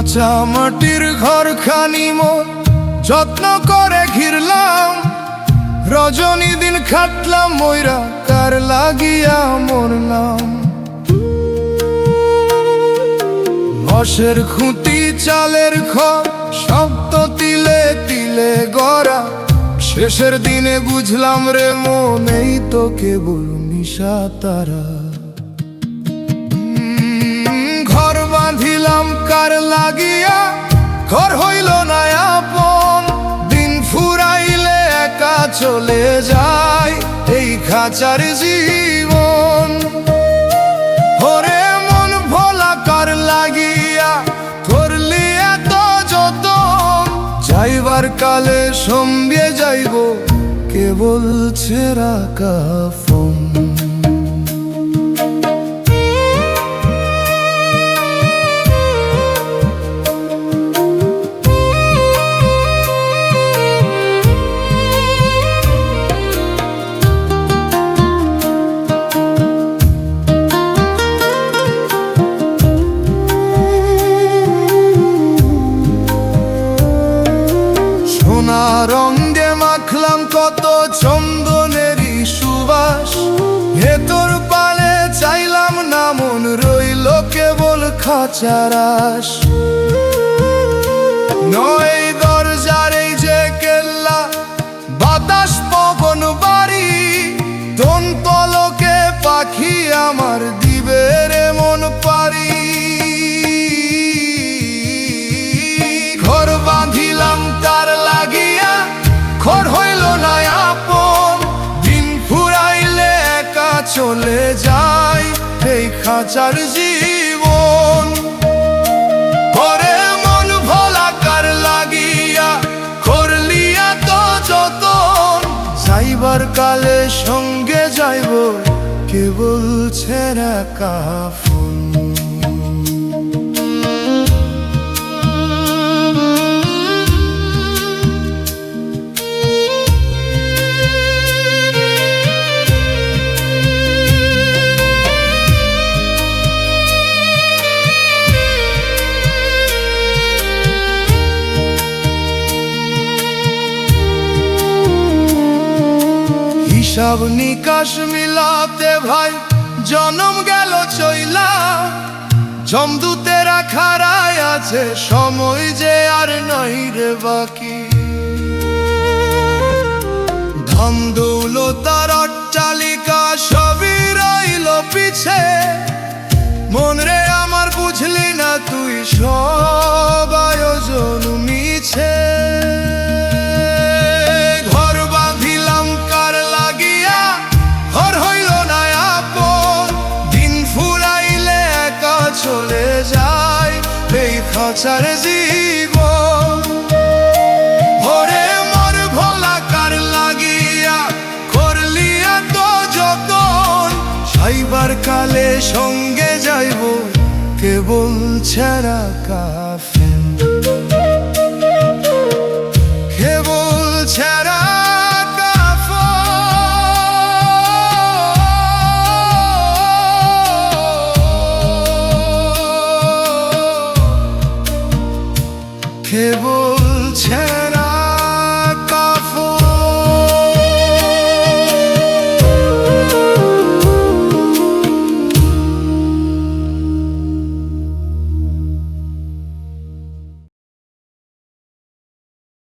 কাঁচা মাটির ঘরখানি মোর যত্ন করে ঘিরলাম, রজনী দিন খাটলাম ময়রা কার লাগিয়া মরলাম। ঘষের খুঁটি চালের ঘর শব্দ তিলে তিলে গড়া, শেষের দিনে বুঝলাম রে মন এই তো কেবল নিশা তারা। ঘর বাঁধিলাম কার লাগিয়া ঘর হইল না আপন, দিন ফুরাইলে একা চলে যায় এই খাঁচার জীবন। ওরে মন ভোলা কার লাগিয়া করলি এত যতন, যাইবার কালে সঙ্গে যাইব কেবল ছেঁড়া কাফন। রঙে মাখলাম কত চন্দনেরই সুবাস, ভেতর পালে চাইলাম না মন রইল কেবল খাঁচারাস। নয় দরজার এই যে কেল্লা বাতাস পবন বাড়ি, দন্তলকে পাখি আমার দিবে রে মন পারি। ঘর বাঁধিলাম তার লাগিয়া ঘর হইল না আপন, দিন ফুরাইলে একা চলে যায় এই খাঁচার জীবন। ঘরে মন ভোলা কার লাগিয়া করলি এত যতন, যাইবার কালে সঙ্গে যাইব কেবল ছেঁড়া কাফন। হিসাব নিকাশ মিলাতে ভাই জনম গেল চইলা, জমদূতেরা খাড়ায় আছে সময় যে আর নাই রে বাকি। ধন দৌলতার অট্টালিকা সবই রইল পিছে, মন রে আমার বুঝলি না তুই সব আয়োজন মিছে। চলে যায় এই খাঁচার জীবন। ওরে মোর ভোলা কার লাগিয়া করলি এত যতন, যাইবার কালে সঙ্গে যাইব কেবল ছেঁড়া কাফন।